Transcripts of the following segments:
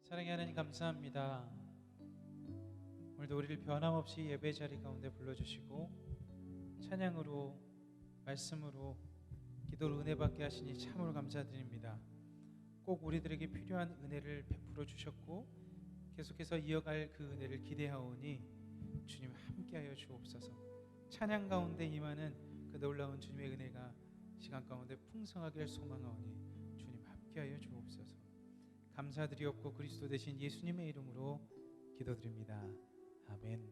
사랑의 하나님 감사합니다. 오늘도 우리를 변함없이 예배 자리 가운데 불러주시고 찬양으로 말씀으로 기도로 은혜 받게 하시니 참으로 감사드립니다. 꼭 우리들에게 필요한 은혜를 베풀어 주셨고 계속해서 이어갈 그 은혜를 기대하오니 주님 함께하여 주옵소서. 찬양 가운데 임하는 그 놀라운 주님의 은혜가 시간 가운데 풍성하게 소망하오니 주님 함께하여 주옵소서. 감사드리옵고 그리스도 되신 예수님의 이름으로 기도드립니다. 아멘.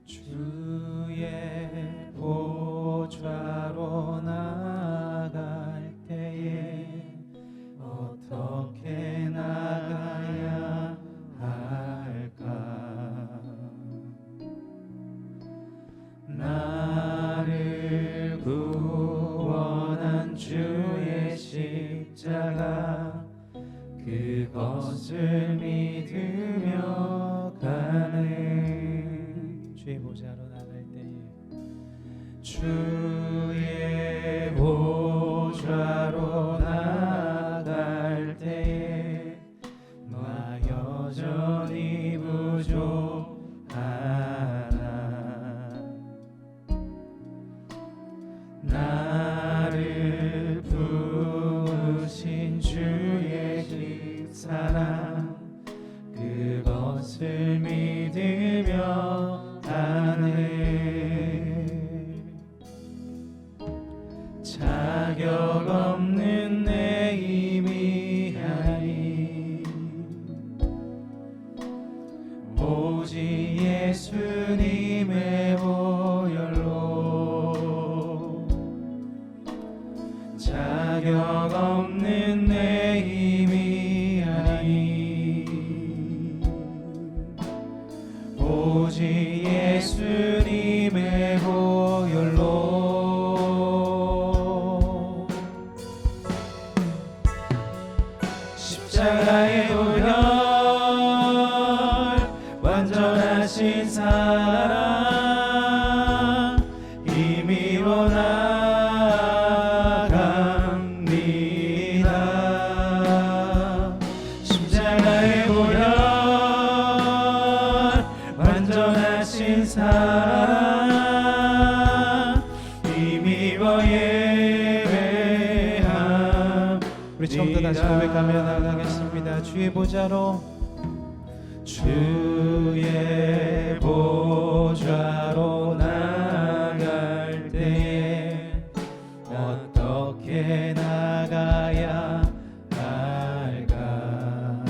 주의 보좌로 나갈 때에 어떻게 나가야 할까? 나를 구원한 주의 십자가 그것을 믿으며 가네. 주의 보좌로 나갈 때에 주의 보좌로 나갈 때에 나 여전히 부족하나. 나를 부으신 주의 사랑 그것을 믿으며 가네. 자격 없는 내 힘이 아니 오직 예수님의 보혈로 자격 없는 내 힘이 아니 오직 예수님의 보혈로 십자가의 보혈 완전하신 사랑 힘입어 나갑니다. 십자가의 보혈 완전하신 사랑 힘입어 예배함. 우리 처음부터 다시 고백하며 나가겠습니다. 주의 보좌로 주의 보좌로 나갈 때에 어떻게 나가야 할까?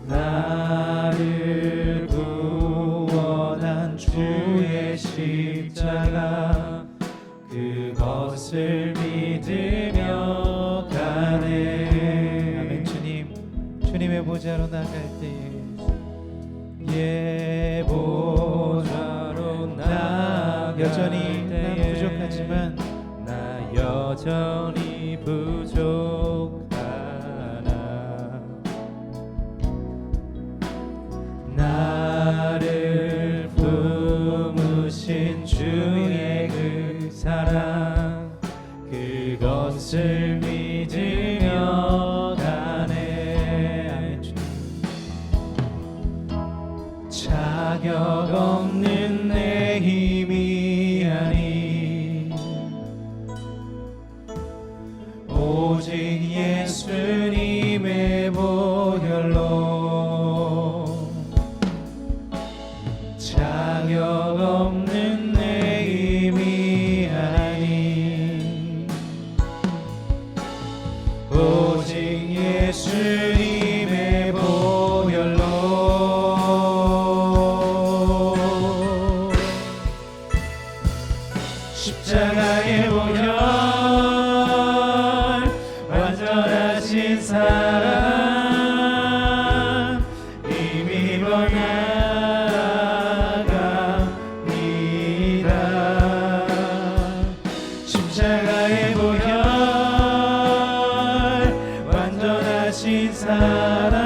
나를 구원한 주의 십자가 그것을 믿으며 가네. 아멘. 주님의 보좌로 나갈 때에 예 보좌로 나 여전히 난 부족하지만 나 여전히 부족하나. 나를 품으신 주의 그 사랑 그것을 믿으며 가네. 자격 없는 내 힘이 아니 오직 예수님의 보혈로 자격 없는 내 힘이 아니 오직 예수님의 보혈로 십자가의 보혈 완전하신 사랑 힘입어 나갑니다. 십자가의 보혈 완전하신 사랑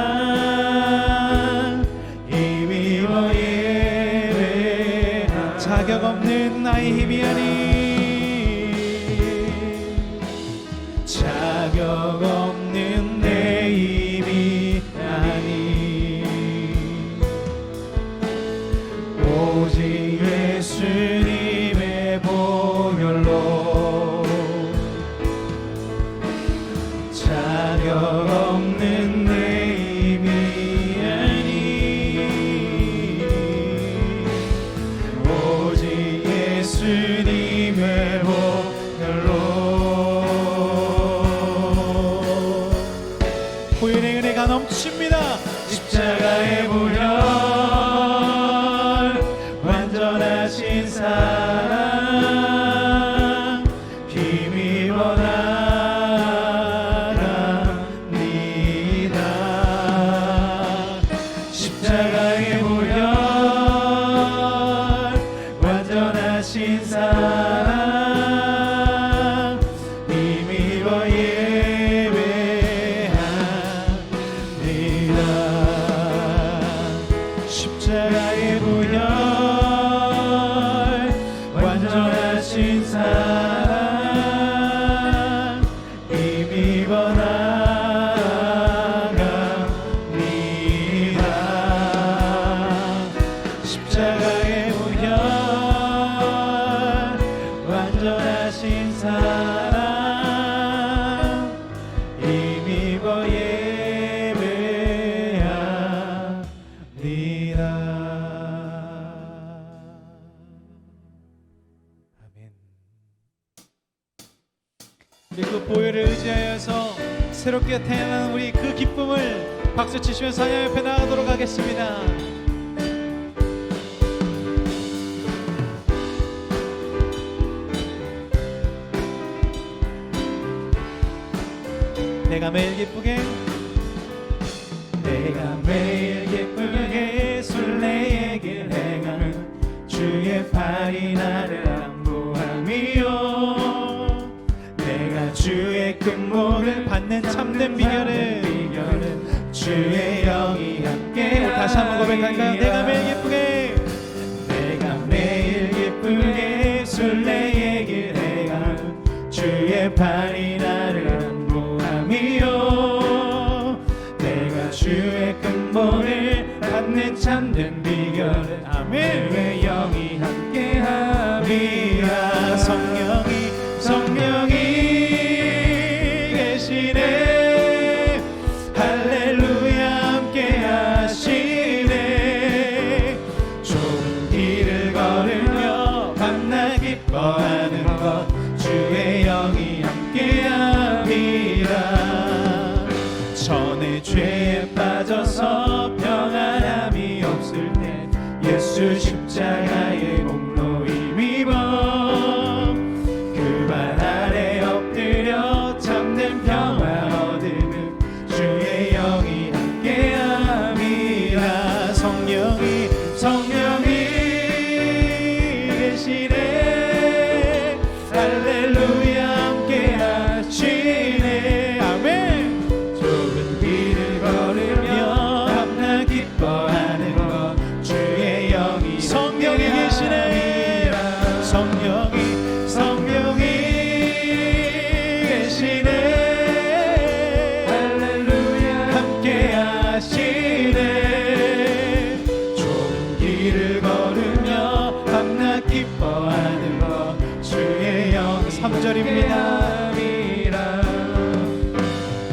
힘입어 예배하리. 자격 없는 나의 힘이 아닌 자격 없는 내 힘이 아닌 오직 예수님의 보혈로 자격 없는 내 힘이 아닌 오직 예수님의 보혈로 보혈의 은혜가 넘칩니다. 십자가의 보혈 완전하신 사랑 힘입어 나갑니다. 십자가의 보혈 완전하신 사랑 힘입어 예배합니다. 십자가의 보혈 완전하신 사랑 힘입어 나갑니다. 십자가의 보혈 완전하신 사랑 힘입어 예배합니다. 아멘. 우리 그 보혈을 의지하여서 새롭게 태어난 우리 그 기쁨을 박수 치시면서 하나님 옆에 나가도록 하겠습니다. 내가 매일 기쁘게 내가 매일 기쁘게 술래의 길 행하는 주의 팔이 나를 안보함이요 내가 주의 큰 복을 받는 참된 비결은 주의 영이 함께. 다시 한번 고백할까요? 내가 매일 기쁘게 내가 매일 기쁘게 술래의 길 행하는 주의 팔이 나를 안보함이요 내가 주의 큰 복을 받는 참된 비결은 아멘 주의 영이 함께함이라. 성령이 계시네 할렐루야 함께하시네 좁은 길을 걸으며 밤낮 기뻐하는 것 주의 영이 함께함이라. 전에 죄에 빠져서 평안함이 없을 때 예수 십자가의 공로 힘입어 그 발 아래 엎드려 참된 평화 얻으는 주의 영이 함께함이라. 성령이 계시네 할렐루야 함께하시네 아멘. 좁은 길을 걸으며 밤낮 기뻐하는 것 주의 영이 성령이 계시네. 성령이 계시네 할렐루야 함께하시네 좁은 길을 걸으며 밤낮 기뻐하는 것 주의 영이 3절입니다.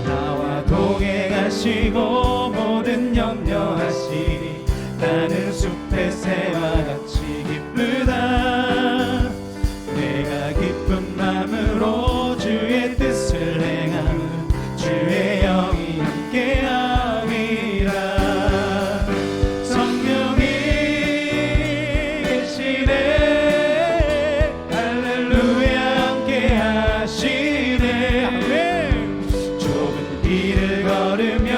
나와 동행하시고 모든 염려하시니 나는 숲의 새와 같이 기쁘다. 내가 기쁜 마음으로 주의 뜻을 행하는 주의 영이 함께함이라. 성령이 계시네 할렐루야 함께하시네 아멘. 좁은 길을 걸으며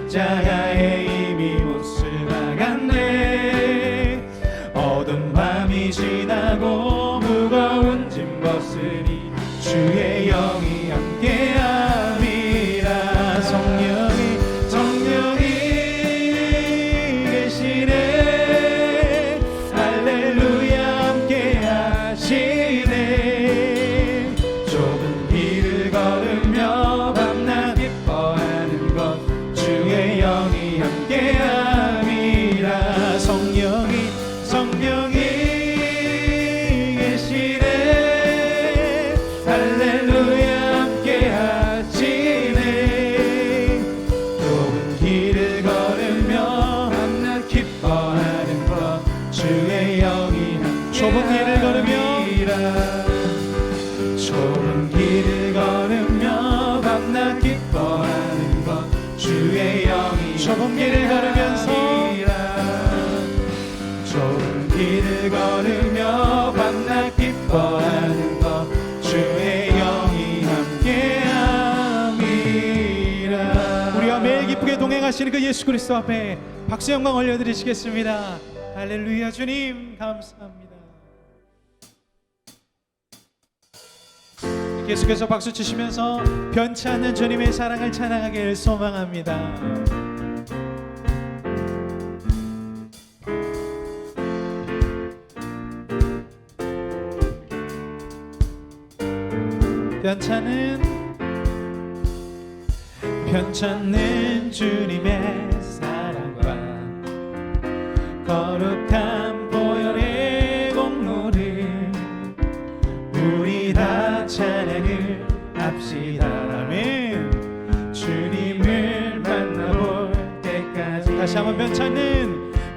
십자가에 이미 못을 박았네. 어두운 밤이 지나고 무거운 짐 벗으니 주의 영이 함께함이라. 성령이 계시네. 할렐루야 함께하시네. 좁은 길을 걸으며 밤낮 기뻐하는 것 주의 영이 함께함이라. 성령이 계시네. 할렐루야 함께하시네. 좁은 길을 걸으며 밤낮 기뻐하는 것 주의 영이 함께함이라. 좁은 길을 걸으며 밤낮 기뻐하는 것 주의 영이 좁은 길을 걸으면서 좁은 길을 걸으며 밤낮 기뻐하는 것 주의 영이 함께함이라. 우리와 매일 기쁘게 동행하시는 그 예수 그리스도 앞에 박수 영광 올려드리시겠습니다. 할렐루야. 주님 감사합니다. 계속해서 박수 치시면서 변치 않는 주님의 사랑을 찬양하길 소망합니다. 변찮는 주님의 사랑과 거룩한 보혈의 공로를 우리 다 찬양을 합시다. 아멘. 주님을 만나볼 때까지. 다시 한번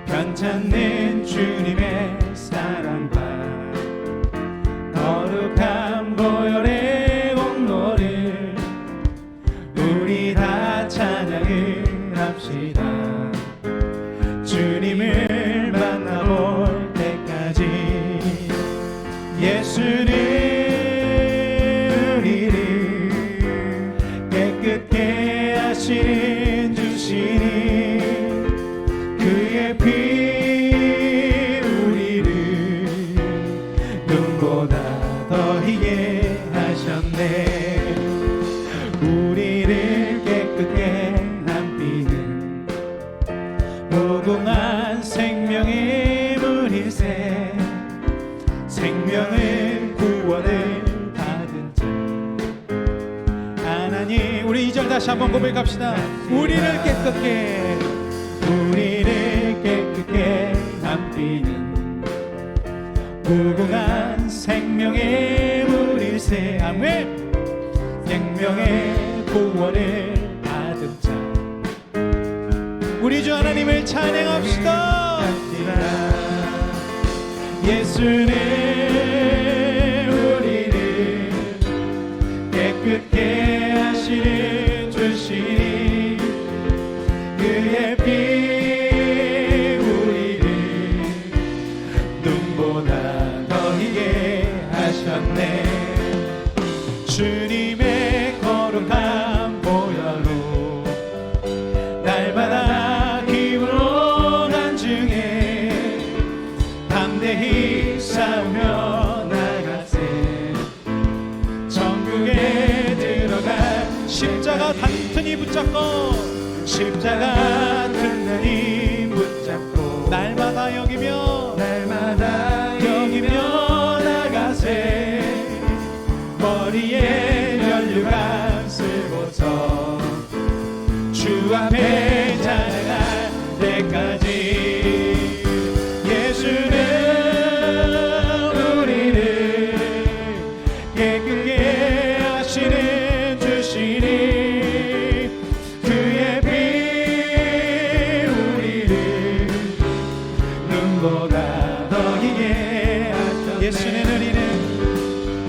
변찮는 주님의 사랑과 거룩한 보혈의 공로를 우리 다 찬양을 합시다. 주님을 만나볼 때까지. 예수는 우리를 깨끗게 하시는 주시니 그의 피 우리를 눈보다 더 희게 하셨네. 우리를 깨끗게 한 피는 무궁한 생명의 물일세. 생명은 구원을 받은 자 하나님. 우리 2절 다시 한번 고백합시다. 우리를 깨끗게 한 피는 무궁한 생명의 물일세. 아멘. 생명의 구원을 받은 자. 우리 주 하나님을 찬양합시다. 예수는 우리를 깨끗게 하시는 주시니 그의 피 우리를 눈보다 더 희게 하셨네. 주님의 거룩한 보혈로 날마다 기쁨으로 간증해 담대히 싸우며 나가세. 천국에 들어가 십자가 단튼히 붙잡고 날마다 여기며 나가세. 머리에 면류관 쓰고서 주 앞에 찬양할 때까지. 예수는 우리를 깨끗게 하시는 주시니 그의 피 우리를 눈보다 더 희게 하셨네.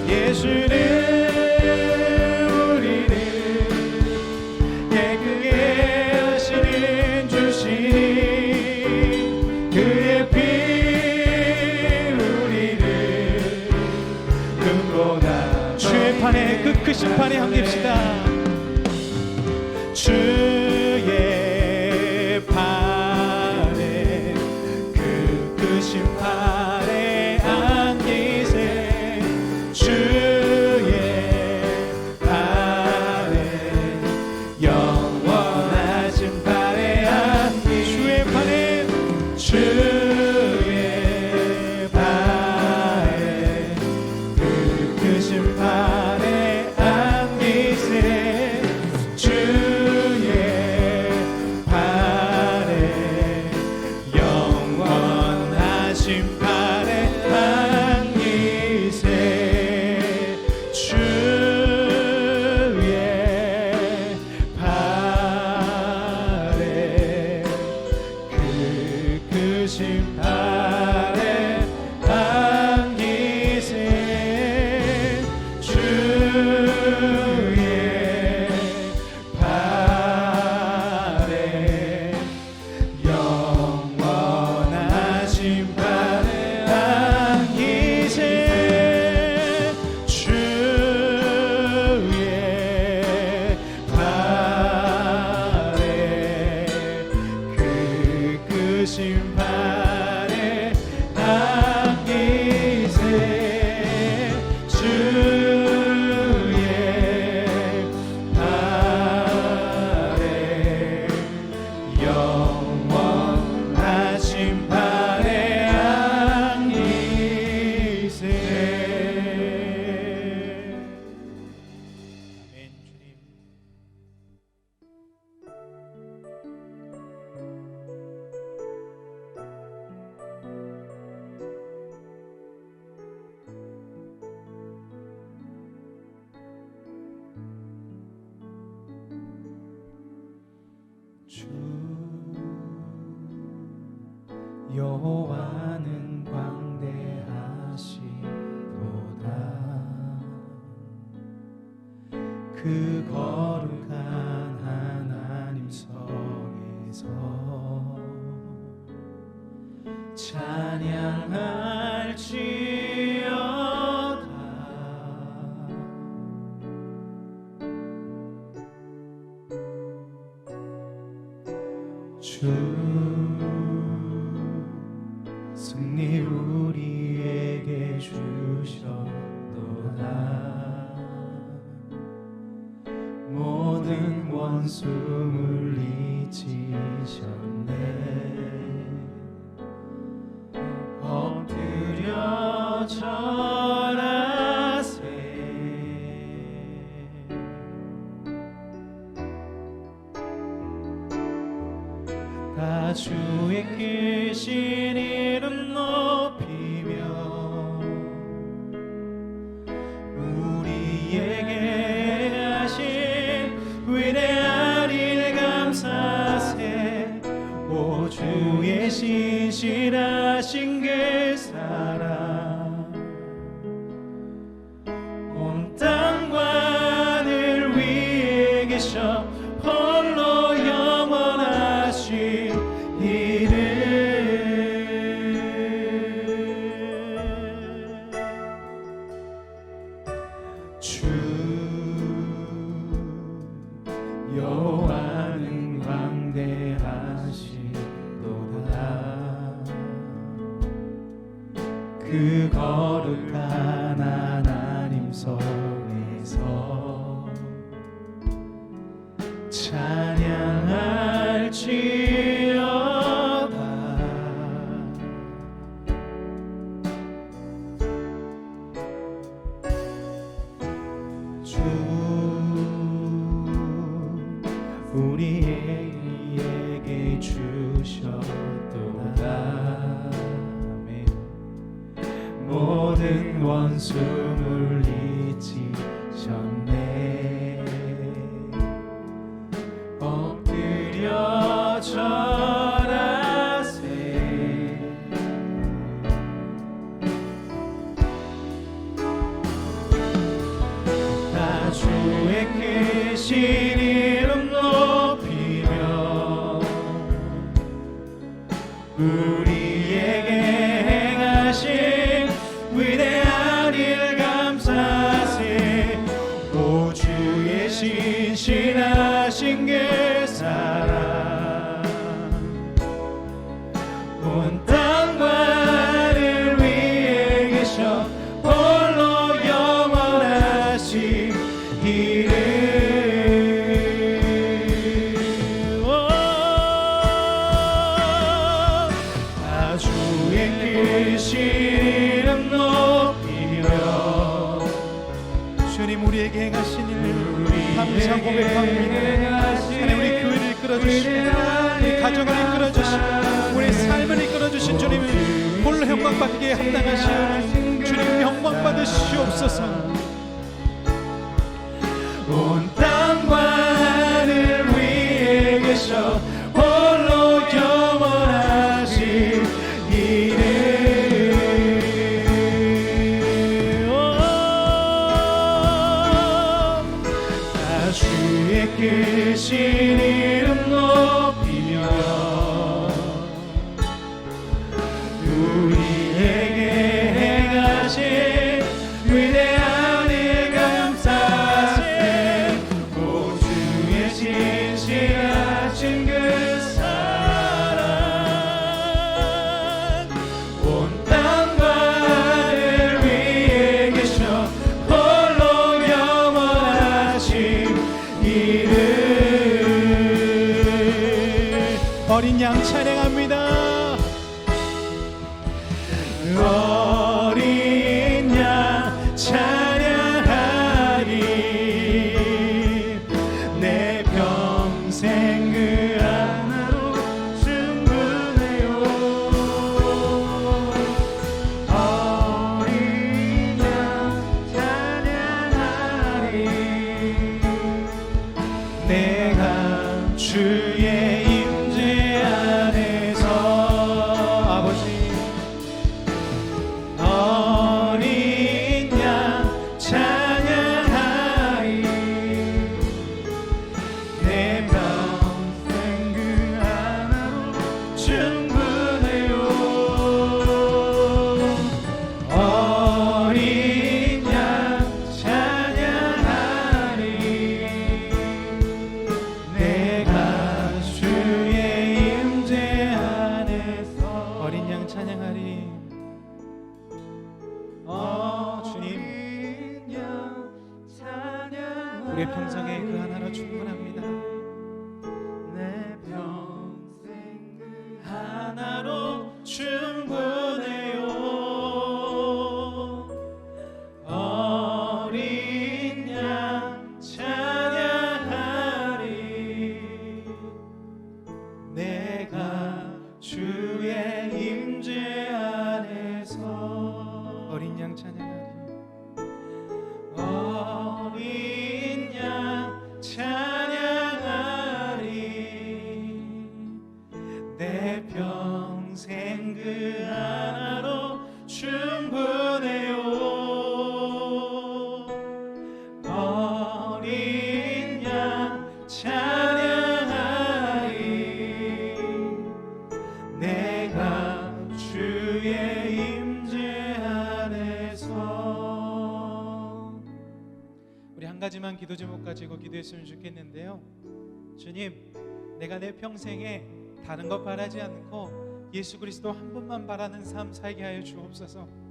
예수는 우리를 깨끗게 하시는 주시니 그의 피 우리를 눈보다. 주의 판에 그 크신 판에 함깁시다. 주의 주 여호와는 광대하시도다. 그 거룩한 하나님 성에서 찬양할지어다. 주 승리 우리에게 주셨도다. 모든 원수 물리치셨네. 엎드려 절하세. 다 주의 크신 이름 높이며 우리에게 하신 위대한 일 감사세. 오 주의 신실하신 그 사랑 온 땅과 하늘 위에 계셔 홀로 영원하신 이름. 주 여호와는 광대하시도다. 그 거룩한 하나님 성에서 찬양할지어다. 주 우리에게 주셨도다. 아멘. 모든 원수 물리치셨네. 엎드려 절하세. 다 주의 크신 이름 높이며 우리에게 행하신 위대한 일 감사세. 오 주의 신실하신 그 사랑 온 땅과 하늘 위에 계셔 홀로 영원하신 이름. 다 주의 크신 이름 높이며 주님 우리에게 행하신 일 감사 고백합니다. 하나님 우리 교회를 이끌어주시고 우리 가정을 이끌어주시고 우리 삶을 이끌어주신 주님을 홀로 영광받기에 합당하시오니 주님 영광받으시옵소서. 온 땅과 하늘 위에 계셔 홀로 영원하신 이름. 주의 크신 이름 높이며 우리에게 행하신 위대한 일 감사세. 오 주의 신실하신 그 사랑 온 땅과 하늘 위에 계셔 홀로 영원하신 이름. 어린 양 찬양합니다. 어린 양 찬양하리. 내 평생 그 하나로 충분해요. 어린 양 찬양하리. 내가 주의 간단한 기도 제목 가지고 기도했으면 좋겠는데요. 주님, 내가 내 평생에 다른 것 바라지 않고 예수 그리스도 한 분만 바라는 삶 살게 하여 주옵소서.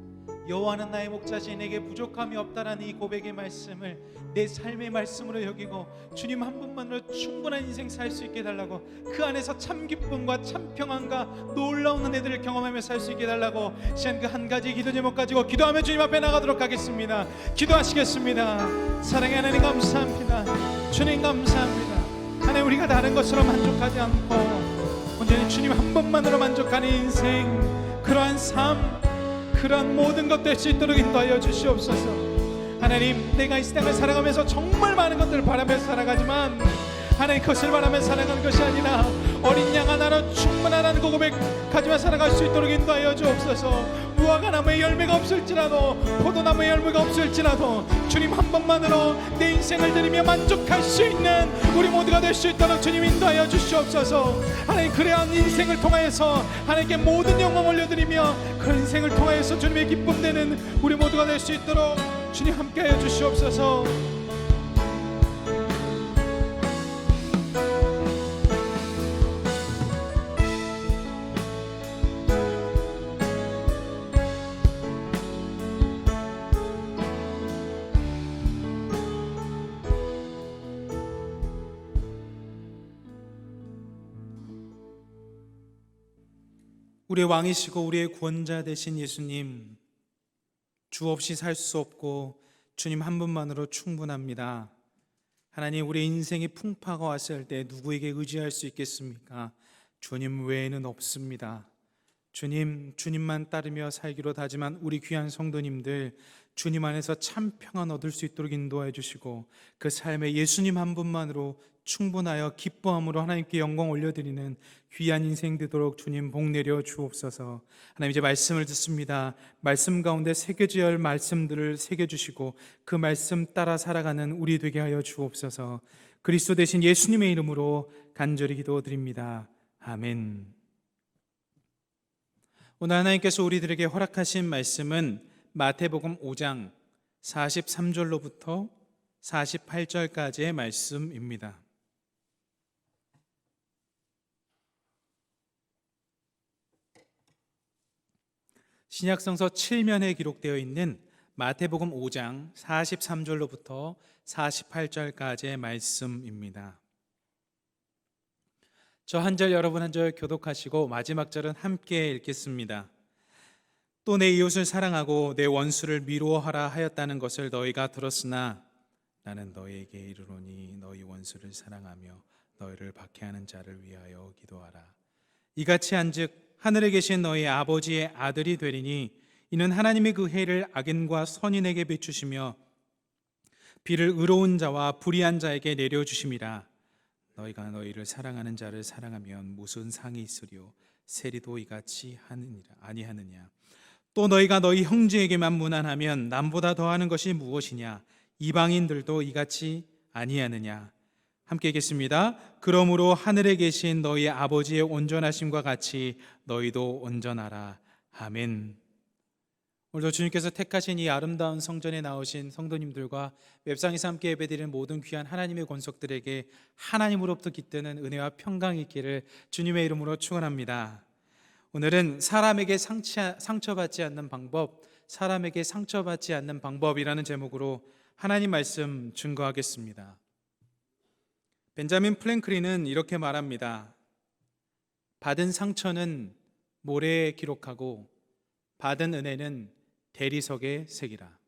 여호와는 나의 목자시 내게 부족함이 없다라는 이 고백의 말씀을 내 삶의 말씀으로 여기고 주님 한 분만으로 충분한 인생 살 수 있게 해달라고, 그 안에서 참 기쁨과 참 평안과 놀라운 은혜들을 경험하며 살 수 있게 해달라고, 시간 그 한 가지 기도 제목 가지고 기도하며 주님 앞에 나가도록 하겠습니다. 기도하시겠습니다. 사랑의 하나님 감사합니다. 주님 감사합니다. 하나님, 우리가 다른 것으로 만족하지 않고 온전히 주님 한 분만으로 만족하는 인생, 그러한 삶, 그런 모든 것 될 수 있도록 인도하여 주시옵소서. 하나님, 내가 이 세상을 살아가면서 정말 많은 것들을 바라면서 살아가지만 하나님, 그것을 바라면서 살아가는 것이 아니라 어린 양 하나로 충분하다는 그 고백 가지며 살아갈 수 있도록 인도하여 주옵소서. 무화과 나무에 열매가 없을지라도, 포도나무에 열매가 없을지라도 주님 한 번만으로 내 인생을 드리며 만족할 수 있는 우리 모두가 될 수 있도록 주님 인도하여 주시옵소서. 하나님, 그러한 인생을 통하여서 하나님께 모든 영광 올려드리며 그 인생을 통하여서 주님의 기쁨 되는 우리 모두가 될 수 있도록 주님 함께하여 주시옵소서. 우리의 왕이시고 우리의 구원자 되신 예수님, 주 없이 살 수 없고 주님 한 분만으로 충분합니다. 하나님, 우리 인생이 풍파가 왔을 때 누구에게 의지할 수 있겠습니까? 주님 외에는 없습니다. 주님만 따르며 살기로 다짐한 우리 귀한 성도님들, 주님 안에서 참 평안 얻을 수 있도록 인도해 주시고 그 삶에 예수님 한 분만으로 충분하여 기뻐함으로 하나님께 영광 올려드리는 귀한 인생 되도록 주님 복 내려 주옵소서. 하나님, 이제 말씀을 듣습니다. 말씀 가운데 새겨져야 할 말씀들을 새겨주시고 그 말씀 따라 살아가는 우리 되게 하여 주옵소서. 그리스도 대신 예수님의 이름으로 간절히 기도드립니다. 아멘. 오늘 하나님께서 우리들에게 허락하신 말씀은 마태복음 5장 43절로부터 48절까지의 말씀입니다. 신약성서 7면에 기록되어 있는 마태복음 5장 43절로부터 48절까지의 말씀입니다. 저 한 절, 여러분 한 절 교독하시고 마지막 절은 함께 읽겠습니다. 또 내 이웃을 사랑하고 내 원수를 미워하라 하였다는 것을 너희가 들었으나 나는 너희에게 이르노니 너희 원수를 사랑하며 너희를 박해하는 자를 위하여 기도하라. 이같이 한즉 하늘에 계신 너희 아버지의 아들이 되리니 이는 하나님의 그 해를 악인과 선인에게 비추시며 비를 의로운 자와 불의한 자에게 내려주심이라. 너희가 너희를 사랑하는 자를 사랑하면 무슨 상이 있으리요 세리도 이같이 아니하느냐. 또 너희가 너희 형제에게만 무난하면 남보다 더하는 것이 무엇이냐. 이방인들도 이같이 아니하느냐. 함께 읽겠습니다. 그러므로 하늘에 계신 너희 아버지의 온전하심과 같이 너희도 온전하라. 아멘. 오늘도 주님께서 택하신 이 아름다운 성전에 나오신 성도님들과 웹상에서 함께 예배드리는 모든 귀한 하나님의 권속들에게 하나님으로부터 깃드는 은혜와 평강이 있기를 주님의 이름으로 축원합니다. 오늘은 사람에게 상처받지 않는 방법, 사람에게 상처받지 않는 방법이라는 제목으로 하나님 말씀 증거하겠습니다. 벤자민 프랭클린은 이렇게 말합니다. 받은 상처는 모래에 기록하고 받은 은혜는 대리석에 새기라.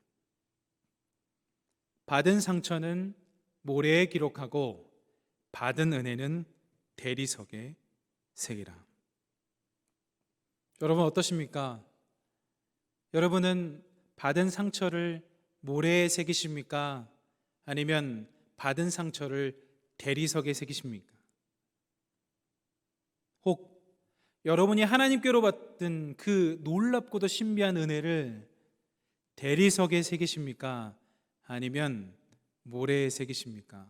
받은 상처는 모래에 기록하고 받은 은혜는 대리석에 새기라. 여러분 어떠십니까? 여러분은 받은 상처를 모래에 새기십니까? 아니면 받은 상처를 대리석에 새기십니까? 혹 여러분이 하나님께로 받은 그 놀랍고도 신비한 은혜를 대리석에 새기십니까? 아니면 모래에 새기십니까?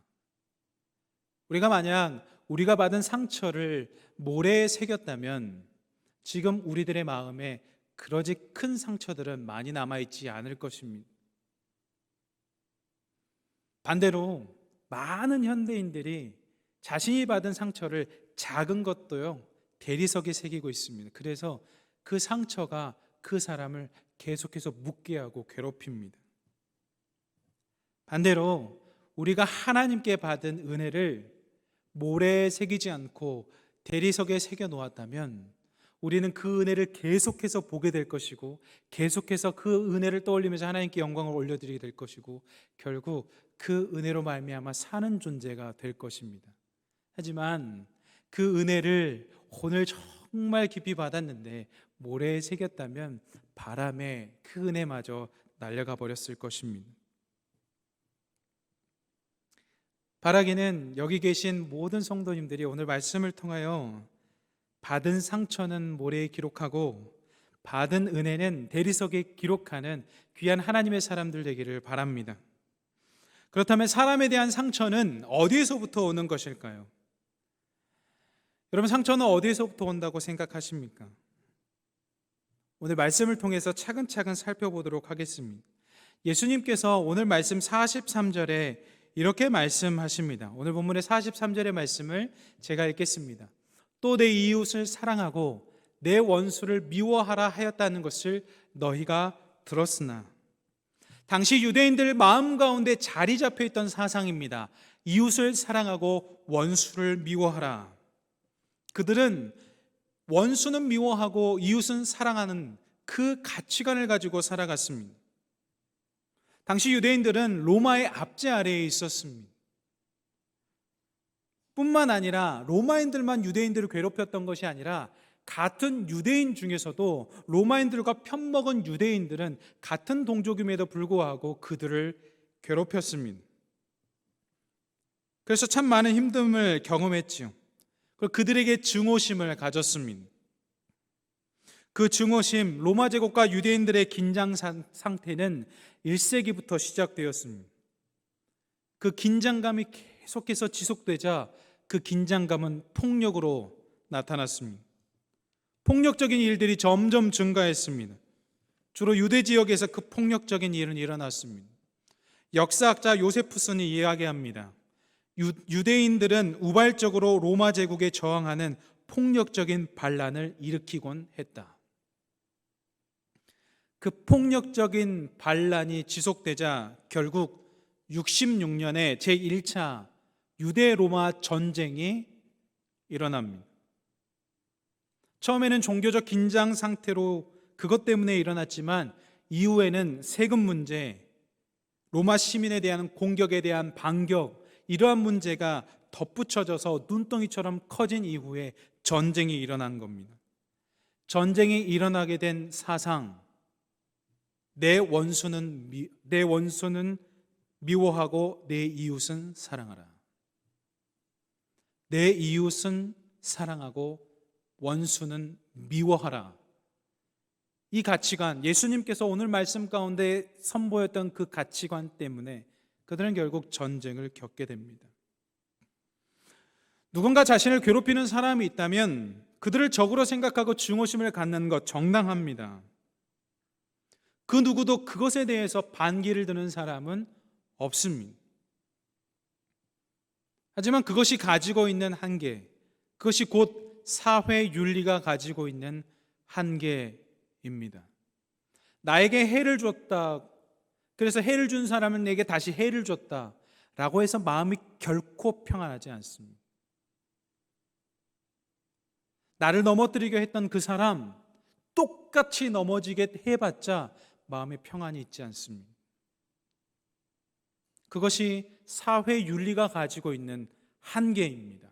만약 우리가 받은 상처를 모래에 새겼다면 지금 우리들의 마음에 그러지 큰 상처들은 많이 남아있지 않을 것입니다. 반대로 많은 현대인들이 자신이 받은 상처를 작은 것도요 대리석에 새기고 있습니다. 그래서 그 상처가 그 사람을 계속해서 묻게 하고 괴롭힙니다. 반대로 우리가 하나님께 받은 은혜를 모래에 새기지 않고 대리석에 새겨 놓았다면 우리는 그 은혜를 계속해서 보게 될 것이고 계속해서 그 은혜를 떠올리면서 하나님께 영광을 올려드리게 될 것이고 결국 그 은혜로 말미암아 사는 존재가 될 것입니다. 하지만 그 은혜를 오늘 정말 깊이 받았는데 모래에 새겼다면 바람에 그 은혜마저 날려가 버렸을 것입니다. 바라기는 여기 계신 모든 성도님들이 오늘 말씀을 통하여 받은 상처는 모래에 기록하고 받은 은혜는 대리석에 기록하는 귀한 하나님의 사람들 되기를 바랍니다. 그렇다면 사람에 대한 상처는 어디에서부터 오는 것일까요? 여러분, 상처는 어디에서부터 온다고 생각하십니까? 오늘 말씀을 통해서 차근차근 살펴보도록 하겠습니다. 예수님께서 오늘 말씀 43절에 이렇게 말씀하십니다. 오늘 본문의 43절의 말씀을 제가 읽겠습니다. 또 내 이웃을 사랑하고 내 원수를 미워하라 하였다는 것을 너희가 들었으나, 당시 유대인들 마음 가운데 자리 잡혀 있던 사상입니다. 이웃을 사랑하고 원수를 미워하라. 그들은 원수는 미워하고 이웃은 사랑하는 그 가치관을 가지고 살아갔습니다. 당시 유대인들은 로마의 압제 아래에 있었습니다. 뿐만 아니라 로마인들만 유대인들을 괴롭혔던 것이 아니라 같은 유대인 중에서도 로마인들과 편먹은 유대인들은 같은 동족임에도 불구하고 그들을 괴롭혔습니다. 그래서 참 많은 힘듦을 경험했지요. 그리고 그들에게 증오심을 가졌습니다. 그 증오심, 로마 제국과 유대인들의 긴장 상태는 1세기부터 시작되었습니다. 그 긴장감이 계속해서 지속되자 그 긴장감은 폭력으로 나타났습니다. 폭력적인 일들이 점점 증가했습니다. 주로 유대 지역에서 그 폭력적인 일은 일어났습니다. 역사학자 요세푸슨이 이야기합니다. 유대인들은 우발적으로 로마 제국에 저항하는 폭력적인 반란을 일으키곤 했다. 그 폭력적인 반란이 지속되자 결국 66년에 제1차 유대 로마 전쟁이 일어납니다. 처음에는 종교적 긴장 상태로 그것 때문에 일어났지만 이후에는 세금 문제, 로마 시민에 대한 공격에 대한 반격, 이러한 문제가 덧붙여져서 눈덩이처럼 커진 이후에 전쟁이 일어난 겁니다. 전쟁이 일어나게 된 사상, 내 원수는 미워하고 내 이웃은 사랑하라. 내 이웃은 사랑하고 원수는 미워하라. 이 가치관, 예수님께서 오늘 말씀 가운데 선보였던 그 가치관 때문에 그들은 결국 전쟁을 겪게 됩니다. 누군가 자신을 괴롭히는 사람이 있다면 그들을 적으로 생각하고 증오심을 갖는 것 정당합니다. 그 누구도 그것에 대해서 반기를 드는 사람은 없습니다. 하지만 그것이 가지고 있는 한계, 그것이 곧 사회 윤리가 가지고 있는 한계입니다. 나에게 해를 줬다, 그래서 해를 준 사람은 내게 다시 해를 줬다 라고 해서 마음이 결코 평안하지 않습니다. 나를 넘어뜨리게 했던 그 사람 똑같이 넘어지게 해봤자 마음에 평안이 있지 않습니다. 그것이 사회 윤리가 가지고 있는 한계입니다.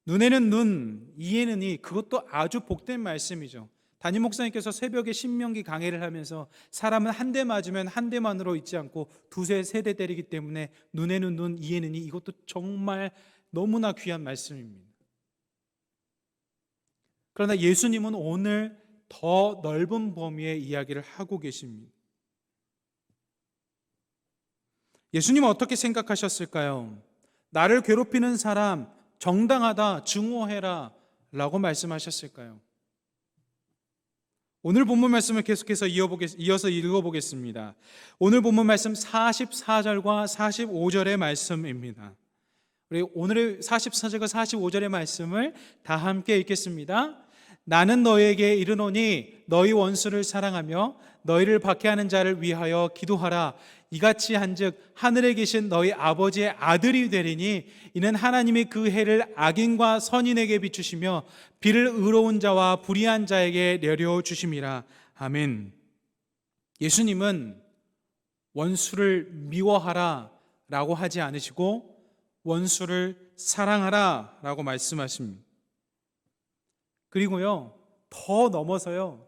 눈에는 눈, 이에는 이, 그것도 아주 복된 말씀이죠. 담임 목사님께서 새벽에 신명기 강해를 하면서 사람은 한 대 맞으면 한 대만으로 있지 않고 두세 세대 때리기 때문에 눈에는 눈, 이에는 이, 이것도 정말 너무나 귀한 말씀입니다. 그러나 예수님은 오늘 더 넓은 범위의 이야기를 하고 계십니다. 예수님은 어떻게 생각하셨을까요? 나를 괴롭히는 사람 정당하다, 증오해라 라고 말씀하셨을까요? 오늘 본문 말씀을 계속해서 이어서 읽어보겠습니다. 오늘 본문 말씀 44절과 45절의 말씀입니다. 우리 오늘의 44절과 45절의 말씀을 다 함께 읽겠습니다. 나는 너희에게 이르노니 너희 원수를 사랑하며 너희를 박해하는 자를 위하여 기도하라. 이같이 한즉 하늘에 계신 너희 아버지의 아들이 되리니 이는 하나님이 그 해를 악인과 선인에게 비추시며 비를 의로운 자와 불의한 자에게 내려 주심이라. 아멘. 예수님은 원수를 미워하라 라고 하지 않으시고 원수를 사랑하라 라고 말씀하십니다. 그리고요, 더 넘어서요,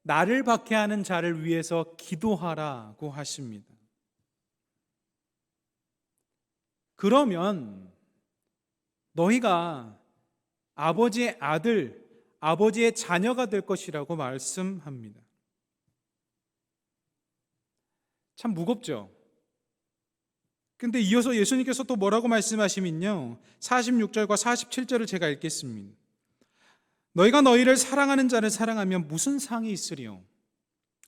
나를 박해하는 자를 위해서 기도하라고 하십니다. 그러면 너희가 아버지의 아들, 아버지의 자녀가 될 것이라고 말씀합니다. 참 무겁죠? 근데 이어서 예수님께서 또 뭐라고 말씀하시면요, 46절과 47절을 제가 읽겠습니다. 너희가 너희를 사랑하는 자를 사랑하면 무슨 상이 있으리요?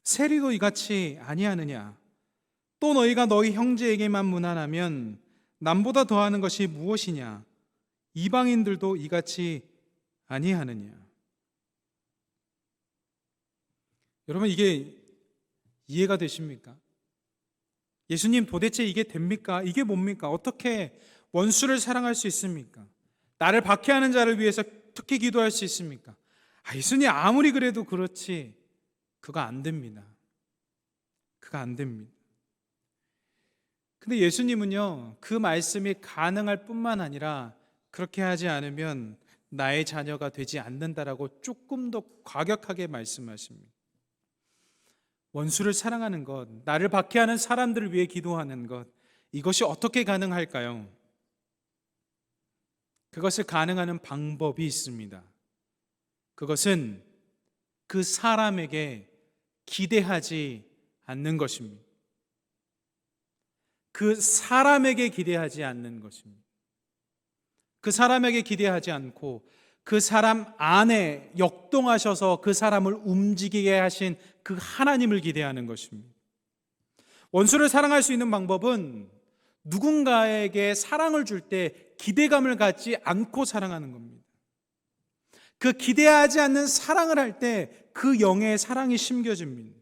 세리도 이같이 아니하느냐? 또 너희가 너희 형제에게만 무난하면 남보다 더하는 것이 무엇이냐? 이방인들도 이같이 아니하느냐? 여러분, 이게 이해가 되십니까? 예수님, 도대체 이게 됩니까? 이게 뭡니까? 어떻게 원수를 사랑할 수 있습니까? 나를 박해하는 자를 위해서 어떻게 기도할 수 있습니까? 예수님 아무리 그래도 그렇지, 그거 안 됩니다. 그거 안 됩니다. 근데 예수님은요, 그 말씀이 가능할 뿐만 아니라 그렇게 하지 않으면 나의 자녀가 되지 않는다라고 조금 더 과격하게 말씀하십니다. 원수를 사랑하는 것, 나를 박해하는 사람들을 위해 기도하는 것, 이것이 어떻게 가능할까요? 그것을 가능하는 방법이 있습니다. 그것은 그 사람에게 기대하지 않는 것입니다. 그 사람에게 기대하지 않는 것입니다. 그 사람에게 기대하지 않고 그 사람 안에 역동하셔서 그 사람을 움직이게 하신 그 하나님을 기대하는 것입니다. 원수를 사랑할 수 있는 방법은 누군가에게 사랑을 줄 때 기대감을 갖지 않고 사랑하는 겁니다. 그 기대하지 않는 사랑을 할 때 그 영의 사랑이 심겨집니다.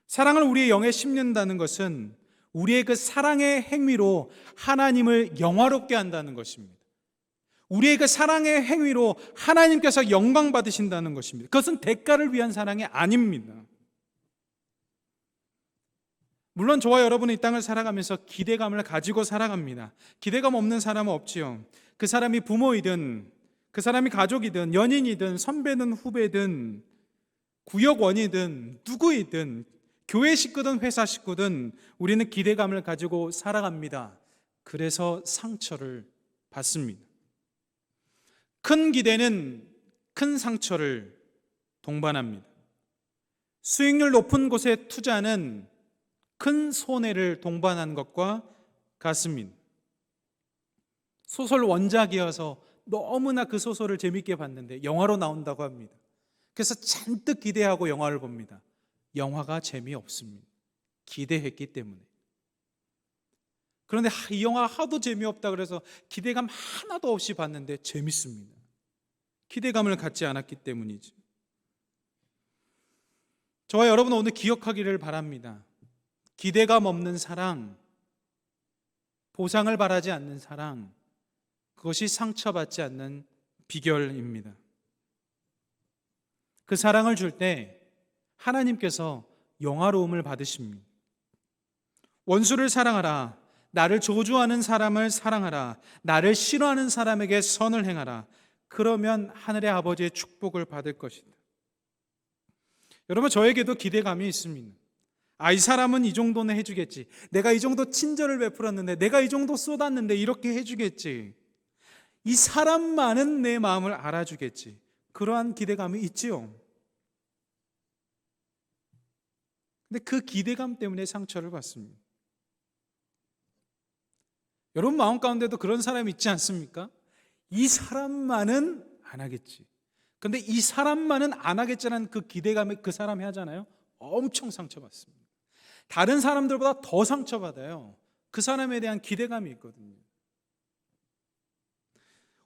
사랑을 우리의 영에 심는다는 것은 우리의 그 사랑의 행위로 하나님을 영화롭게 한다는 것입니다. 우리의 그 사랑의 행위로 하나님께서 영광 받으신다는 것입니다. 그것은 대가를 위한 사랑이 아닙니다. 물론 저와 여러분은 이 땅을 살아가면서 기대감을 가지고 살아갑니다. 기대감 없는 사람은 없지요. 그 사람이 부모이든, 그 사람이 가족이든, 연인이든, 선배든, 후배든, 구역원이든, 누구이든, 교회 식구든 회사 식구든 우리는 기대감을 가지고 살아갑니다. 그래서 상처를 받습니다. 큰 기대는 큰 상처를 동반합니다. 수익률 높은 곳에 투자는 큰 손해를 동반한 것과 같습니다. 소설 원작이어서 너무나 그 소설을 재밌게 봤는데 영화로 나온다고 합니다. 그래서 잔뜩 기대하고 영화를 봅니다. 영화가 재미없습니다. 기대했기 때문에. 그런데 이 영화 하도 재미없다 그래서 기대감 하나도 없이 봤는데 재밌습니다. 기대감을 갖지 않았기 때문이죠. 저와 여러분은 오늘 기억하기를 바랍니다. 기대감 없는 사랑, 보상을 바라지 않는 사랑, 그것이 상처받지 않는 비결입니다. 그 사랑을 줄 때 하나님께서 영화로움을 받으십니다. 원수를 사랑하라. 나를 저주하는 사람을 사랑하라. 나를 싫어하는 사람에게 선을 행하라. 그러면 하늘의 아버지의 축복을 받을 것이다. 여러분, 저에게도 기대감이 있습니다. 이 사람은 이 정도는 해주겠지. 내가 이 정도 친절을 베풀었는데, 내가 이 정도 쏟았는데 이렇게 해주겠지. 이 사람만은 내 마음을 알아주겠지. 그러한 기대감이 있지요. 근데 그 기대감 때문에 상처를 받습니다. 여러분 마음 가운데도 그런 사람이 있지 않습니까? 이 사람만은 안 하겠지. 근데 이 사람만은 안 하겠지라는 그 기대감에 그 사람이 하잖아요. 엄청 상처받습니다. 다른 사람들보다 더 상처받아요. 그 사람에 대한 기대감이 있거든요.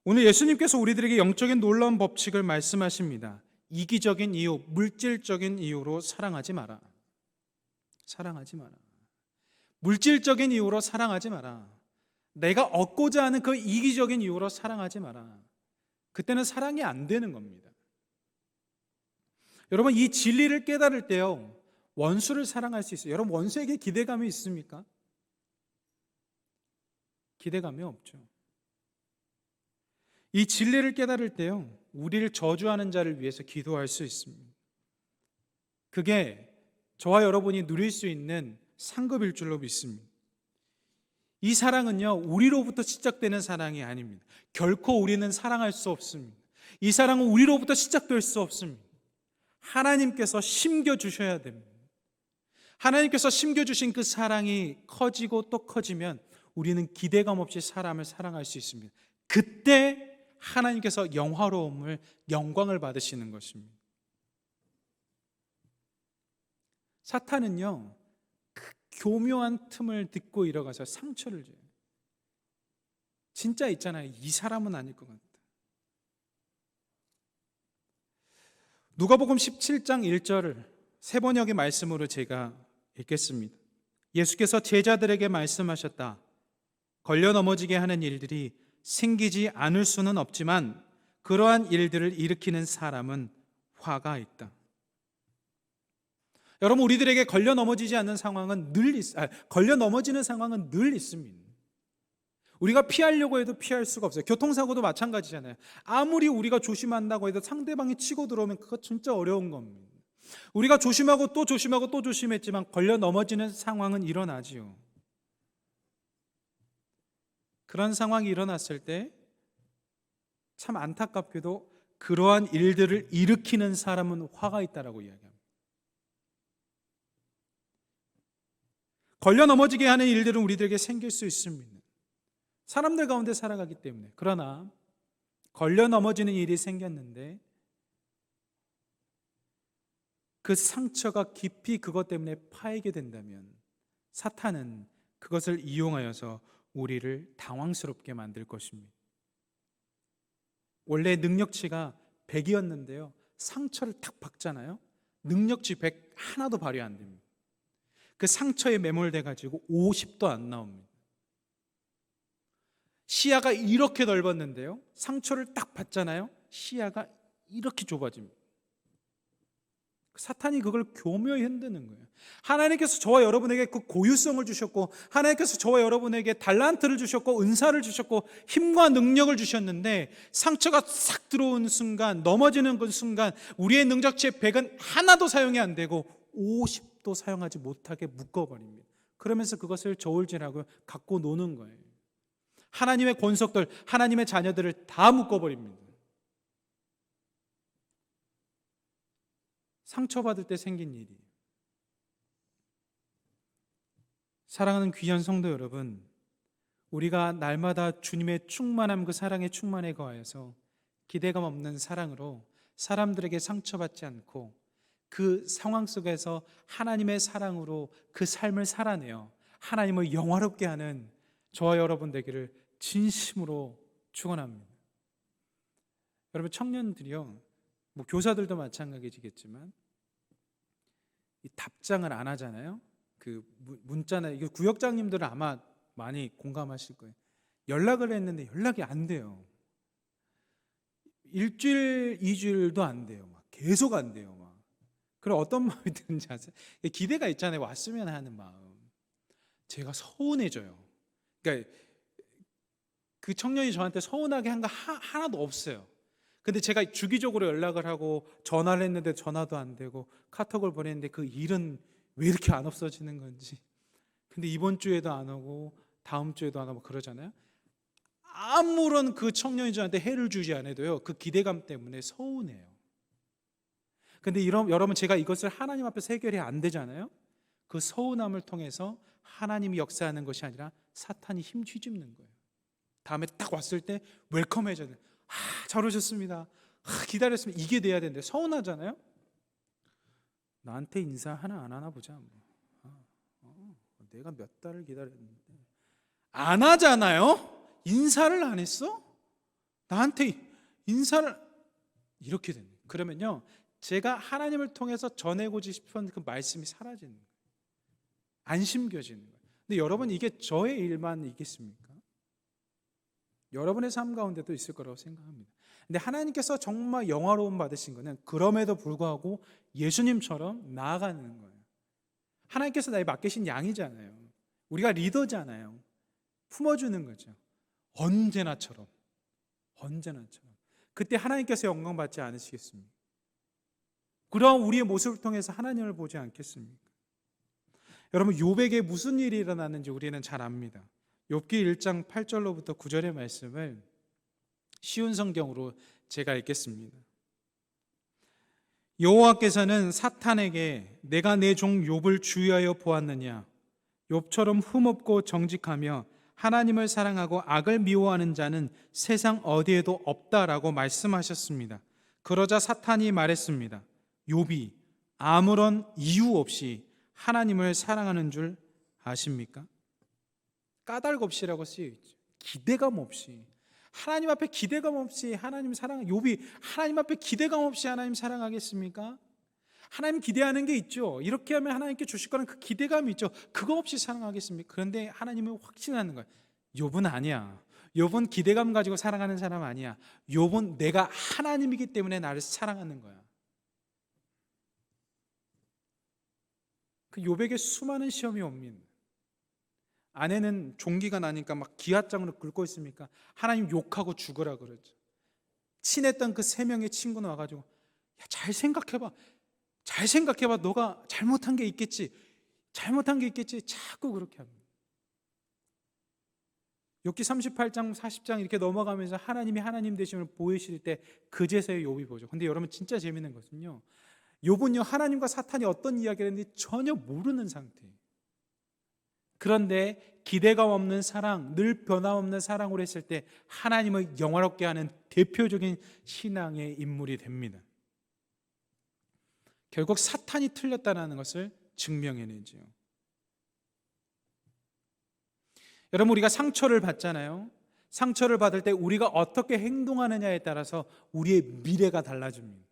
오늘 예수님께서 우리들에게 영적인 놀라운 법칙을 말씀하십니다. 이기적인 이유, 물질적인 이유로 사랑하지 마라. 사랑하지 마라. 물질적인 이유로 사랑하지 마라. 내가 얻고자 하는 그 이기적인 이유로 사랑하지 마라. 그때는 사랑이 안 되는 겁니다. 여러분, 이 진리를 깨달을 때요, 원수를 사랑할 수 있어요. 여러분, 원수에게 기대감이 있습니까? 기대감이 없죠. 이 진리를 깨달을 때요, 우리를 저주하는 자를 위해서 기도할 수 있습니다. 그게 저와 여러분이 누릴 수 있는 상급일 줄로 믿습니다. 이 사랑은요, 우리로부터 시작되는 사랑이 아닙니다. 결코 우리는 사랑할 수 없습니다. 이 사랑은 우리로부터 시작될 수 없습니다. 하나님께서 심겨주셔야 됩니다. 하나님께서 심겨주신 그 사랑이 커지고 또 커지면 우리는 기대감 없이 사람을 사랑할 수 있습니다. 그때 하나님께서 영광을 받으시는 것입니다. 사탄은요, 그 교묘한 틈을 듣고 일어가서 상처를 줘요. 진짜 있잖아요. 이 사람은 아닐 것 같다. 누가복음 17장 1절을 세 번역의 말씀으로 제가 읽겠습니다. 예수께서 제자들에게 말씀하셨다. 걸려 넘어지게 하는 일들이 생기지 않을 수는 없지만 그러한 일들을 일으키는 사람은 화가 있다. 여러분, 우리들에게 걸려 넘어지지 않는 상황은 걸려 넘어지는 상황은 늘 있습니다. 우리가 피하려고 해도 피할 수가 없어요. 교통사고도 마찬가지잖아요. 아무리 우리가 조심한다고 해도 상대방이 치고 들어오면 그거 진짜 어려운 겁니다. 우리가 조심하고 또 조심하고 또 조심했지만 걸려 넘어지는 상황은 일어나지요. 그런 상황이 일어났을 때 참 안타깝게도 그러한 일들을 일으키는 사람은 화가 있다라고 이야기합니다. 걸려 넘어지게 하는 일들은 우리들에게 생길 수 있습니다. 사람들 가운데 살아가기 때문에. 그러나 걸려 넘어지는 일이 생겼는데 그 상처가 깊이 그것 때문에 파이게 된다면 사탄은 그것을 이용하여서 우리를 당황스럽게 만들 것입니다. 원래 능력치가 100이었는데요, 상처를 탁 박잖아요. 능력치 100 하나도 발휘 안 됩니다. 그 상처에 매몰돼 가지고 50도 안 나옵니다. 시야가 이렇게 넓었는데요, 상처를 딱 받잖아요, 시야가 이렇게 좁아집니다. 사탄이 그걸 교묘히 흔드는 거예요. 하나님께서 저와 여러분에게 그 고유성을 주셨고, 하나님께서 저와 여러분에게 달란트를 주셨고, 은사를 주셨고, 힘과 능력을 주셨는데 상처가 싹 들어오는 순간, 넘어지는 그 순간 우리의 능력치의 100은 하나도 사용이 안 되고 50도 사용하지 못하게 묶어버립니다. 그러면서 그것을 저울질하고 갖고 노는 거예요. 하나님의 권속들, 하나님의 자녀들을 다 묶어버립니다. 상처받을 때 생긴 일이. 사랑하는 귀한 성도 여러분, 우리가 날마다 주님의 충만함, 그 사랑의 충만에 거하여서 기대감 없는 사랑으로 사람들에게 상처받지 않고 그 상황 속에서 하나님의 사랑으로 그 삶을 살아내어 하나님을 영화롭게 하는 저와 여러분 되기를 진심으로 축원합니다. 여러분, 청년들이요, 뭐 교사들도 마찬가지겠지만 이 답장을 안 하잖아요. 그 문자나 이거 구역장님들은 아마 많이 공감하실 거예요. 연락을 했는데 연락이 안 돼요. 일주일, 2주일도 안 돼요. 막 계속 안 돼요. 막. 그럼 어떤 마음이 드는지 아세요? 기대가 있잖아요. 왔으면 하는 마음. 제가 서운해져요. 그러니까 그 청년이 저한테 서운하게 한 거 하나도 없어요. 근데 제가 주기적으로 연락을 하고 전화를 했는데 전화도 안 되고 카톡을 보냈는데 그 일은 왜 이렇게 안 없어지는 건지. 근데 이번 주에도 안 오고 다음 주에도 안 오고 그러잖아요. 아무런 그 청년이 저한테 해를 주지 않아도요, 그 기대감 때문에 서운해요. 근데 여러분, 제가 이것을 하나님 앞에서 해결이 안 되잖아요. 그 서운함을 통해서 하나님이 역사하는 것이 아니라 사탄이 힘 쥐집는 거예요. 다음에 딱 왔을 때 웰컴해줘야 돼요. 잘 오셨습니다. 기다렸으면 이게 돼야 되는데 서운하잖아요. 나한테 인사 하나 안 하나 보자. 내가 몇 달을 기다렸는데 안 하잖아요. 인사를 안 했어? 나한테 인사를 이렇게 되는. 그러면요, 제가 하나님을 통해서 전해고 싶은 그 말씀이 사라지는 거예요. 안 심겨지는 거예요. 근데 여러분, 이게 저의 일만 있겠습니까? 여러분의 삶 가운데도 있을 거라고 생각합니다. 근데 하나님께서 정말 영화로움 받으신 거는 그럼에도 불구하고 예수님처럼 나아가는 거예요. 하나님께서 나에 맡기신 양이잖아요. 우리가 리더잖아요. 품어주는 거죠. 언제나처럼. 그때 하나님께서 영광 받지 않으시겠습니까? 그럼 우리의 모습을 통해서 하나님을 보지 않겠습니까? 여러분, 욥에게 무슨 일이 일어났는지 우리는 잘 압니다. 욥기 1장 8절로부터 9절의 말씀을 쉬운 성경으로 제가 읽겠습니다. 여호와께서는 사탄에게 내가 내 종 욥을 주의하여 보았느냐? 욥처럼 흠없고 정직하며 하나님을 사랑하고 악을 미워하는 자는 세상 어디에도 없다라고 말씀하셨습니다. 그러자 사탄이 말했습니다. 욥이 아무런 이유 없이 하나님을 사랑하는 줄 아십니까? 까닭 없이라고 쓰여있죠. 기대감 없이, 하나님 앞에 기대감 없이 하나님 사랑. 욥이 하나님 앞에 기대감 없이 하나님 사랑하겠습니까? 하나님 기대하는 게 있죠. 이렇게 하면 하나님께 주실 거는 그 기대감이 있죠. 그거 없이 사랑하겠습니까? 그런데 하나님은 확신하는 거예요. 욥은 아니야. 욥은 기대감 가지고 사랑하는 사람 아니야. 욥은 내가 하나님이기 때문에 나를 사랑하는 거야. 그 욥에게 수많은 시험이 옵니다. 아내는 종기가 나니까 막 기아장으로 긁고 있습니까? 하나님 욕하고 죽으라 그러죠. 친했던 그 3명의 친구는 와가지고 야, 잘 생각해봐. 너가 잘못한 게 있겠지. 자꾸 그렇게 합니다. 욥기 38장 40장 이렇게 넘어가면서 하나님이 하나님 되심을 보이실 때 그제서야 욥이 보죠. 근데 여러분, 진짜 재밌는 것은요, 욥은요 하나님과 사탄이 어떤 이야기를 했는지 전혀 모르는 상태예요. 그런데 기대감 없는 사랑, 늘 변함없는 사랑으로 했을 때 하나님을 영화롭게 하는 대표적인 신앙의 인물이 됩니다. 결국 사탄이 틀렸다는 것을 증명해내죠. 여러분, 우리가 상처를 받잖아요. 상처를 받을 때 우리가 어떻게 행동하느냐에 따라서 우리의 미래가 달라집니다.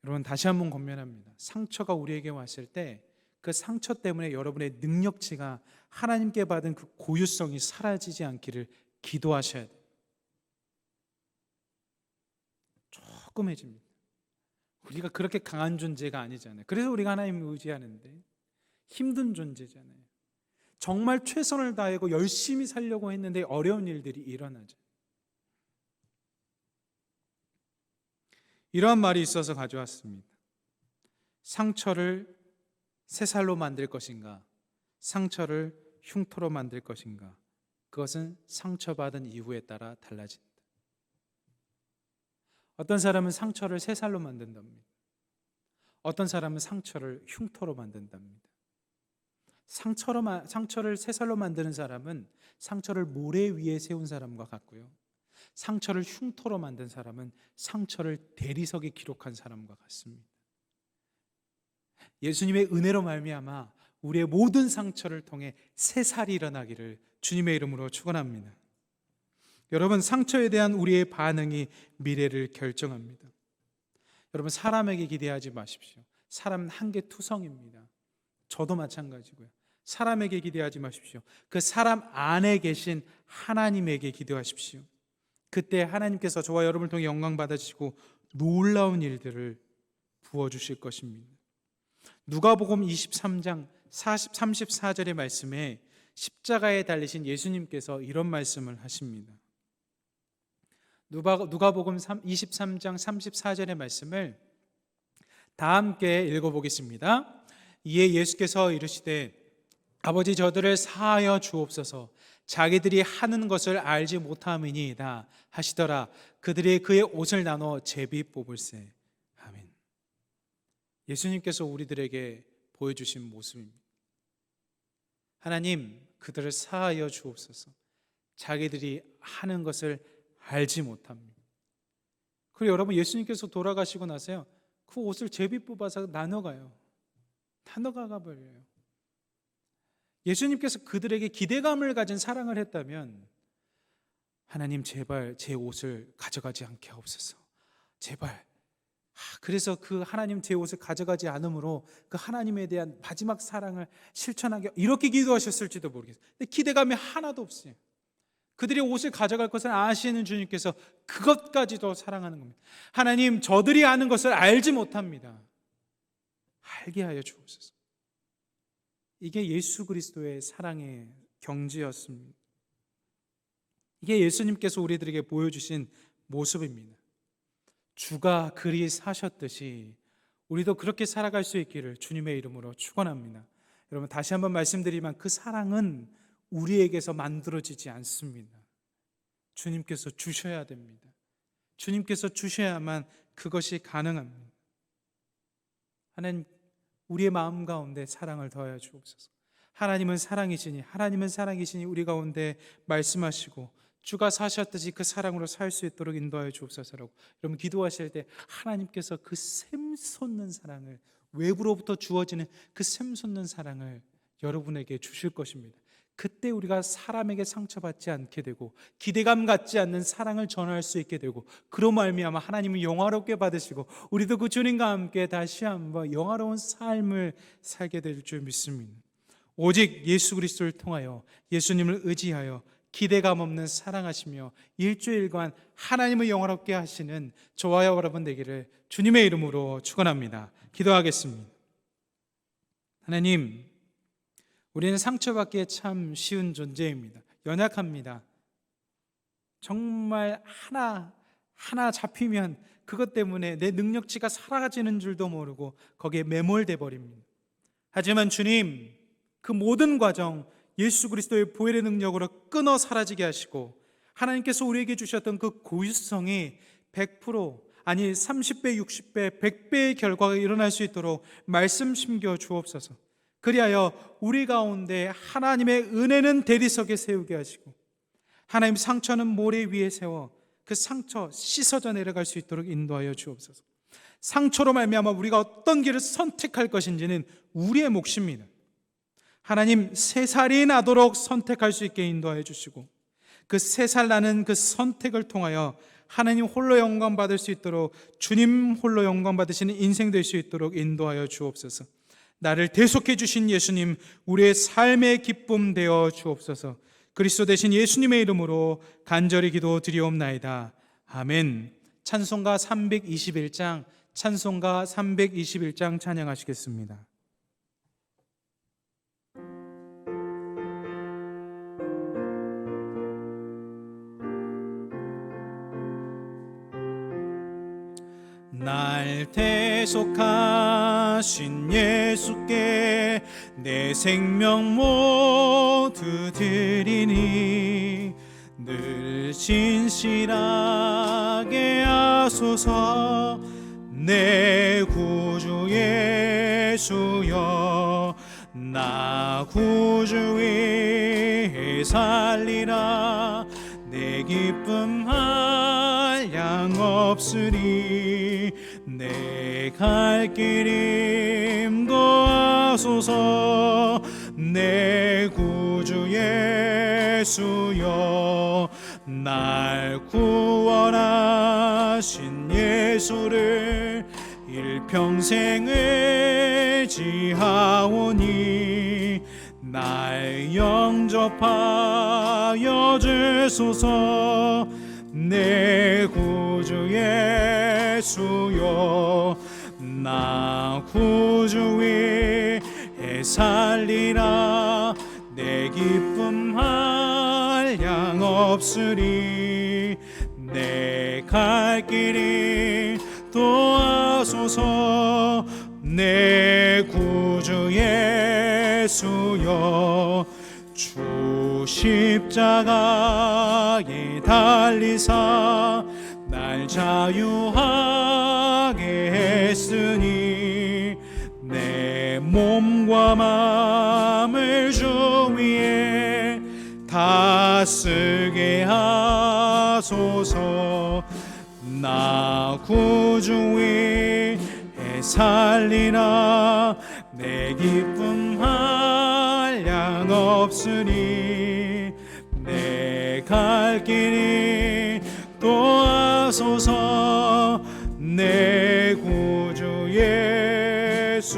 여러분, 다시 한번 권면합니다. 상처가 우리에게 왔을 때 그 상처 때문에 여러분의 능력치가 하나님께 받은 그 고유성이 사라지지 않기를 기도하셔야 돼요. 조금해집니다. 우리가 그렇게 강한 존재가 아니잖아요. 그래서 우리가 하나님을 의지하는데 힘든 존재잖아요. 정말 최선을 다하고 열심히 살려고 했는데 어려운 일들이 일어나죠. 이러한 말이 있어서 가져왔습니다. 상처를 새살로 만들 것인가, 상처를 흉터로 만들 것인가, 그것은 상처받은 이유에 따라 달라진다. 어떤 사람은 상처를 새살로 만든답니다. 어떤 사람은 상처를 흉터로 만든답니다. 상처를 새살로 만드는 사람은 상처를 모래 위에 세운 사람과 같고요, 상처를 흉터로 만든 사람은 상처를 대리석에 기록한 사람과 같습니다. 예수님의 은혜로 말미암아 우리의 모든 상처를 통해 새살이 일어나기를 주님의 이름으로 축원합니다. 여러분, 상처에 대한 우리의 반응이 미래를 결정합니다. 여러분, 사람에게 기대하지 마십시오. 사람은 한계투성입니다. 저도 마찬가지고요. 사람에게 기대하지 마십시오. 그 사람 안에 계신 하나님에게 기대하십시오. 그때 하나님께서 저와 여러분을 통해 영광 받으시고 놀라운 일들을 부어주실 것입니다. 누가복음 23장 34절의 말씀에 십자가에 달리신 예수님께서 이런 말씀을 하십니다. 누가복음 23장 34절의 말씀을 다 함께 읽어보겠습니다. 이에 예수께서 이르시되 아버지, 저들을 사하여 주옵소서. 자기들이 하는 것을 알지 못함이니이다 하시더라. 그들이 그의 옷을 나눠 제비 뽑을세. 아멘. 예수님께서 우리들에게 보여주신 모습입니다. 하나님, 그들을 사하여 주옵소서. 자기들이 하는 것을 알지 못합니다. 그리고 여러분, 예수님께서 돌아가시고 나서요, 그 옷을 제비 뽑아서 나눠가요. 나눠가 버려요. 예수님께서 그들에게 기대감을 가진 사랑을 했다면, 하나님 제발 제 옷을 가져가지 않게 하옵소서, 제발. 그래서 그 하나님 제 옷을 가져가지 않음으로 그 하나님에 대한 마지막 사랑을 실천하게, 이렇게 기도하셨을지도 모르겠어요. 근데 기대감이 하나도 없어요. 그들이 옷을 가져갈 것을 아시는 주님께서 그것까지도 사랑하는 겁니다. 하나님, 저들이 아는 것을 알지 못합니다. 알게 하여 주옵소서. 이게 예수 그리스도의 사랑의 경지였습니다. 이게 예수님께서 우리들에게 보여주신 모습입니다. 주가 그리 사셨듯이 우리도 그렇게 살아갈 수 있기를 주님의 이름으로 축원합니다. 여러분, 다시 한번 말씀드리면 그 사랑은 우리에게서 만들어지지 않습니다. 주님께서 주셔야 됩니다. 주님께서 주셔야만 그것이 가능합니다. 하나님, 우리의 마음 가운데 사랑을 더하여 주옵소서. 하나님은 사랑이시니 우리 가운데 말씀하시고 주가 사셨듯이 그 사랑으로 살 수 있도록 인도하여 주옵소서라고 여러분 기도하실 때, 하나님께서 그 샘솟는 사랑을, 외부로부터 주어지는 그 샘솟는 사랑을 여러분에게 주실 것입니다. 그때 우리가 사람에게 상처받지 않게 되고 기대감 갖지 않는 사랑을 전할 수 있게 되고, 그로 말미암아 하나님은 영화롭게 받으시고 우리도 그 주님과 함께 다시 한번 영화로운 삶을 살게 될 줄 믿습니다. 오직 예수 그리스도를 통하여, 예수님을 의지하여 기대감 없는 사랑하시며 일주일간 하나님을 영화롭게 하시는 저와 여러분 되기를 주님의 이름으로 축원합니다. 기도하겠습니다. 하나님, 우리는 상처받기에 참 쉬운 존재입니다. 연약합니다. 정말 하나 잡히면 그것 때문에 내 능력치가 사라지는 줄도 모르고 거기에 매몰돼 버립니다. 하지만 주님, 그 모든 과정 예수 그리스도의 보혈의 능력으로 끊어 사라지게 하시고, 하나님께서 우리에게 주셨던 그 고유성이 100%, 아니 30배, 60배, 100배의 결과가 일어날 수 있도록 말씀 심겨 주옵소서. 그리하여 우리 가운데 하나님의 은혜는 대리석에 세우게 하시고, 하나님 상처는 모래 위에 세워 그 상처 씻어져 내려갈 수 있도록 인도하여 주옵소서. 상처로 말미암아 우리가 어떤 길을 선택할 것인지는 우리의 몫입니다. 하나님, 3살이 나도록 선택할 수 있게 인도하여 주시고, 그 3살 나는 그 선택을 통하여 하나님 홀로 영광 받을 수 있도록, 주님 홀로 영광 받으시는 인생 될 수 있도록 인도하여 주옵소서. 나를 대속해 주신 예수님, 우리의 삶의 기쁨 되어 주옵소서. 그리스도 되신 예수님의 이름으로 간절히 기도드리옵나이다. 아멘. 찬송가 321장 찬양하시겠습니다. 날 대속하신 예수께 내 생명 모두 드리니, 늘 진실하게 하소서. 내 구주 예수여, 나 구주 위에 살리라. 내 기쁨 한량 없으리. 내 갈 길 인도하소서. 내 구주 예수여, 날 구원하신 예수를 일평생을 지하오니, 날 영접하여 주소서. 내 구주 예수여, 나 구주 위에 살리라. 내 기쁨 한량 없으리. 내 갈 길이 도와소서. 내 구주 예수여, 주 십자가에 달리사 날 자유하게 했으니, 내 몸과 마음을 주 위에 다 쓰게 하소서. 나 구주 위에 살리라. 내 기쁨 한량 없으니 내 갈 길이 도와소서. 내 구주 예수여.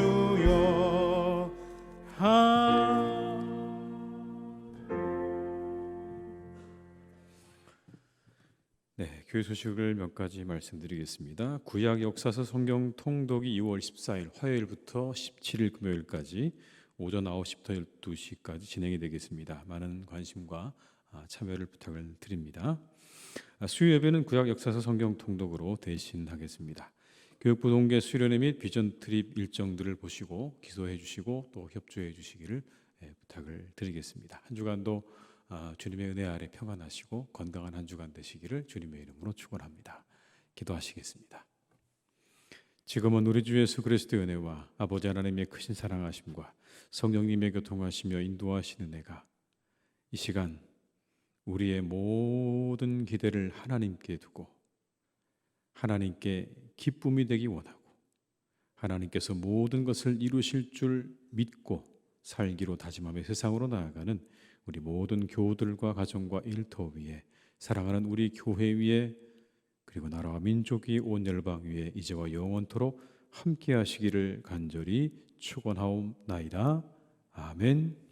네, 교회 소식을 몇 가지 말씀드리겠습니다. 구약 역사서 성경 통독이 2월 14일 화요일부터 17일 금요일까지 오전 9시부터 12시까지 진행이 되겠습니다. 많은 관심과 참여를 부탁을 드립니다. 수요 예배는 구약 역사서 성경 통독으로 대신하겠습니다. 교육부 동계 수련회 및 비전 트립 일정들을 보시고 기소해 주시고 또 협조해 주시기를 부탁을 드리겠습니다. 한 주간도 주님의 은혜 아래 평안하시고 건강한 한 주간 되시기를 주님의 이름으로 축원합니다. 기도하시겠습니다. 지금은 우리 주 예수 그리스도의 은혜와 아버지 하나님의 크신 사랑하심과 성령님의 교통하시며 인도하시는 은혜가 이 시간 우리의 모든 기대를 하나님께 두고 하나님께 기쁨이 되기 원하고 하나님께서 모든 것을 이루실 줄 믿고 살기로 다짐하며 세상으로 나아가는 우리 모든 교우들과 가정과 일터 위에 사랑하는 우리 교회 위에 그리고 나라와 민족이 온 열방 위에 이제와 영원토록 함께 하시기를 간절히 축원하옵나이다. 아멘.